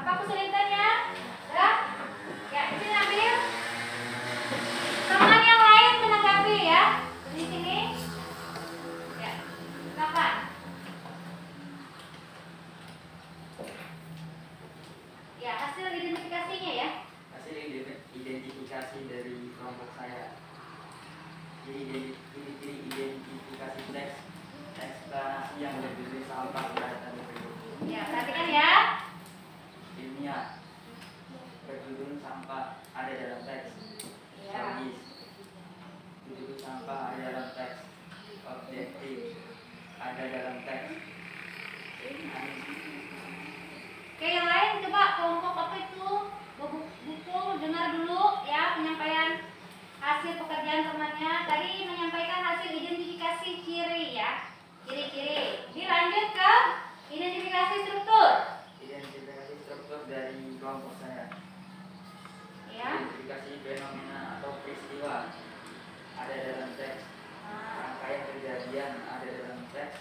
Apa kesulitannya? Udah? Ya, sini ambil. Teman yang lain menanggapi ya. Di sini. Ya, silakan. Ya, hasil identifikasinya ya. Hasil identifikasi dari kelompok saya. Jadi identifikasi teks eksplanasi yang berjudul sampah data berikut. Ya, perhatikan ya. Ilmiah berjudul sampah ada dalam teks. Ya. Logis berjudul sampah ada dalam teks. Objektif ada dalam teks. Oke, yang lain coba kelompok apa itu? Buku dengar dulu ya penyampaian hasil pekerjaan temannya. Tadi menyampaikan hasil identifikasi ciri ya. Ciri-ciri. Dilanjut ke identifikasi struktur. Identifikasi struktur dari kelompok saya. Ya. Identifikasi fenomena atau peristiwa ada dalam teks. Rangkaian kejadian ada dalam teks.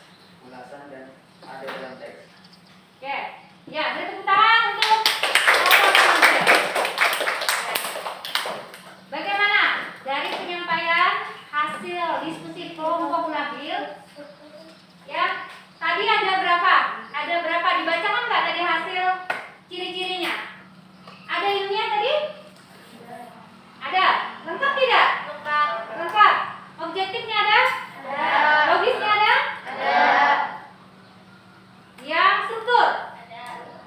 Ulasan dan ada dalam teks. Oke. Ya, beri tepuk tangan untuk kelompok teman. Bagaimana dari penyampaian hasil diskusi kelompok labil? Ya, tadi ada berapa? Ada berapa? Dibacakan nggak tadi hasil ciri-cirinya? Ada ilmiah tadi? Ada. Lengkap tidak? Lengkap. Lengkap. Objektifnya ada? Ada. Logisnya ada? Ada. Yang struktur? Ada.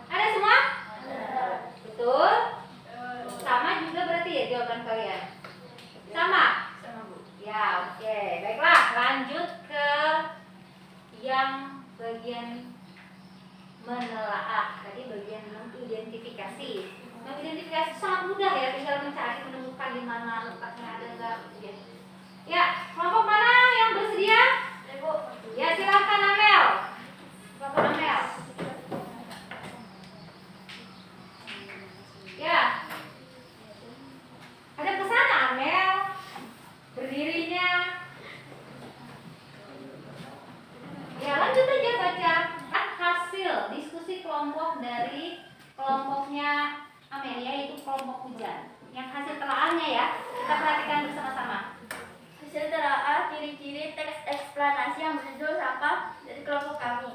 Ada semua? Ada. Betul? Sama juga berarti ya jawaban kalian? Sama? Sama Bu. Ya, oke. Baiklah, lanjut ke yang bagian menelaah. Tadi bagian mengidentifikasi. Mengidentifikasi sangat mudah ya, tinggal mencari menemukan di mana letaknya ada enggak. Ya, kelompok mana yang bersedia? Ibu. Ya, silakan Amel. Kelompok Amel. Ya. Ada kesana Amel. Berdirinya. Ya, lanjut aja baca hasil diskusi kelompok dari kelompoknya Amelia, yaitu kelompok hujan. Yang hasil telaahnya ya, kita perhatikan bersama-sama. Hasil telaah ciri-ciri teks eksplanasi yang berjudul sampah dari kelompok kami.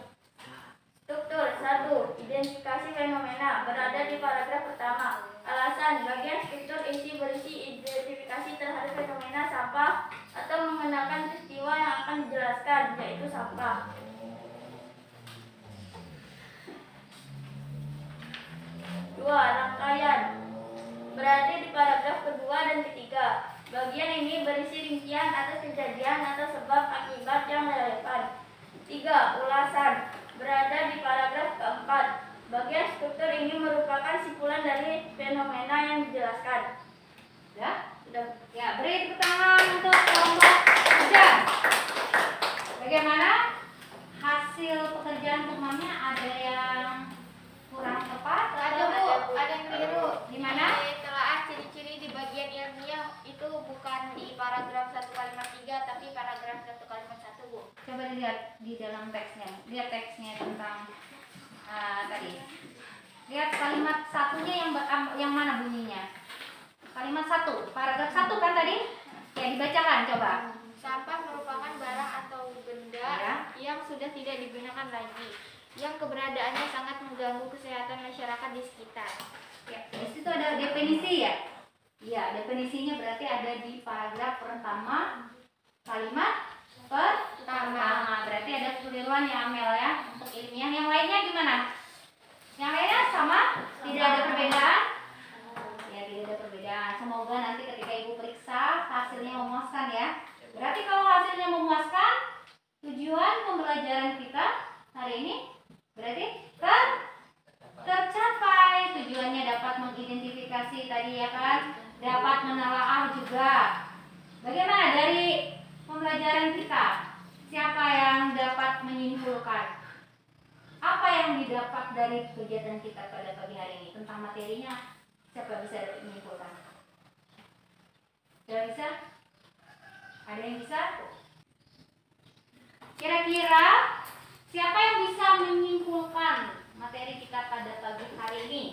Struktur 1. Identifikasi fenomena berada di paragraf pertama. Alasan bagian struktur isi berisi identifikasi terhadap fenomena sampah atau mengenalkan peristiwa yang akan dijelaskan, yaitu sampah. 2. Rangkaian berada di paragraf kedua dan ketiga. Bagian ini berisi rincian atas kejadian atau sebab akibat yang relevan. 3. Ulasan berada di paragraf keempat. Bagian struktur ini merupakan simpulan dari fenomena yang dijelaskan. Ya? Sudah. Ya, beri tepuk tangan untuk kelompok hujan. Bagaimana hasil pekerjaan temannya? Ada yang kurang tepat? Ada Bu, ada yang keliru. Di mana? Di telaah ciri-ciri di bagian ilmiah itu bukan di paragraf 1 kalimat 3 tapi paragraf 1 kalimat 1 Bu. Coba dilihat di dalam teksnya. Lihat teksnya tentang tadi. Lihat kalimat satunya yang mana bunyinya? Kalimat 1, paragraf 1 kan tadi? Ya, dibacakan coba. Sampah merupakan barang atau benda Ya. yang sudah tidak digunakan lagi, yang keberadaannya sangat mengganggu kesehatan masyarakat di sekitar. Ya, di situ ada definisi ya. Iya, definisinya berarti ada di paragraf pertama kalimat pertama. Berarti ada kekeliruan ya Amel ya untuk ilmiah. Yang lainnya gimana? Yang lainnya sama? Tidak ada perbedaan? Ya, tidak ada perbedaan. Semoga nanti ketika Ibu periksa hasilnya memuaskan ya. Berarti kalau hasilnya memuaskan, tujuan pembelajaran kita hari ini berarti tercapai. Tujuannya dapat mengidentifikasi tadi ya kan, dapat menelaah juga. Bagaimana dari pembelajaran kita? Siapa yang dapat menyimpulkan? Apa yang didapat dari kegiatan kita pada pagi hari ini tentang materinya? Siapa bisa dapat menyimpulkan? Sudah bisa? Ada yang bisa? Kira-kira siapa yang bisa menyimpulkan materi kita pada pagi hari ini?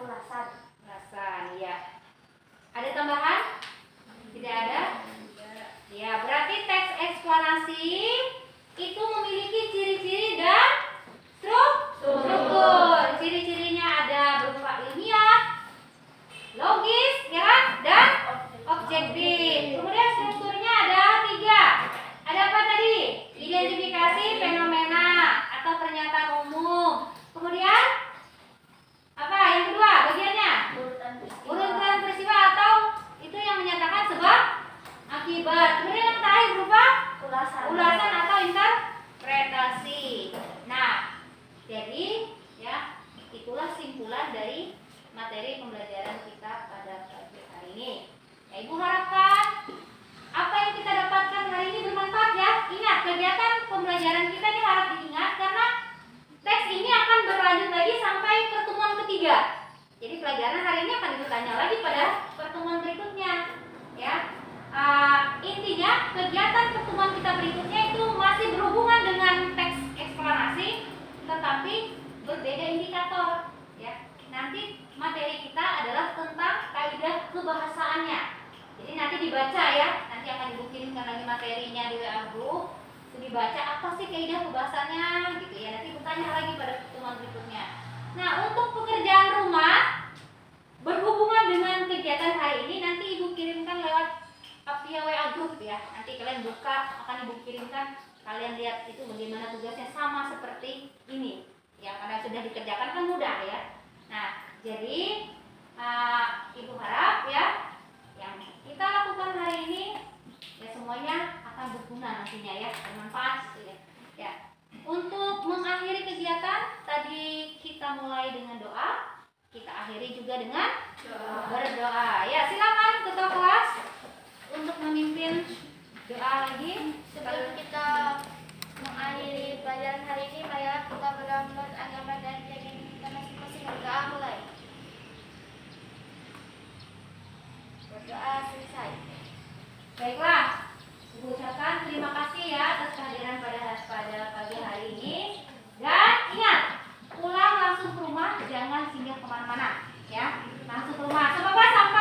ulasan. Ulasan, ya. Ada tambahan? Tidak ada? Ya, berarti teks eksplanasi itu memiliki ciri-ciri dan struktur. Ciri-cirinya ada berupa ilmiah, logis, ya kan? Dan objektif. Kemudian strukturnya ada 3. Ada apa tadi? Identifikasi fenomena atau pernyataan umum. Kemudian apa? Yang kedua bagiannya? Urutan peristiwa atau itu yang menyatakan sebab akibat. Kemudian yang terakhir berupa ulasan atau interpretasi. Nah, jadi ya itulah simpulan dari materi pembelajaran kita pada pagi hari ini. Ya, Ibu harapkan apa yang kita dapatkan hari ini bermanfaat ya. Ingat, kegiatan pembelajaran kita ini harus diingat karena teks ini akan berlanjut lagi sampai pertemuan ketiga. Jadi pelajaran hari ini akan ditanya lagi pada pertemuan berikutnya. Ya, intinya kegiatan pertemuan kita berikutnya itu masih berhubungan dengan teks eksplanasi, tetapi berbeda indikator. Ya, nanti materi kita adalah tentang kaidah kebahasaannya. Jadi nanti dibaca ya, nanti akan Ibu kirimkan lagi materinya di WA group. Itu dibaca apa sih kaidah kebahasaannya gitu ya. Nanti bertanya lagi pada pertemuan berikutnya. Nah, untuk pekerjaan rumah berhubungan dengan kegiatan hari ini nanti Ibu kirimkan lewat via WA group ya. Nanti kalian buka, akan Ibu kirimkan. Kalian lihat itu bagaimana tugasnya, sama seperti ini. Ya, karena sudah dikerjakan kan mudah ya. Nah, jadi Ibu harap ya yang kita lakukan hari ini ya semuanya akan berguna nantinya ya, bermanfaat gitu ya. Ya. Untuk mengakhiri kegiatan tadi kita mulai dengan doa, kita akhiri juga dengan berdoa. Ya, silakan ketua kelas untuk memimpin doa lagi. Sebelum kita mengakhiri pelajaran hari ini, marilah kita berdoa menurut agama dan keyakinan kita masing-masing. Berdoa mulai. Berdoa selesai. Baiklah, Ibu ucapkan terima kasih ya atas kehadiran pada pagi hari ini. Dan ingat, pulang langsung ke rumah, jangan singgah kemana-mana ya, langsung ke rumah. Semoga sampai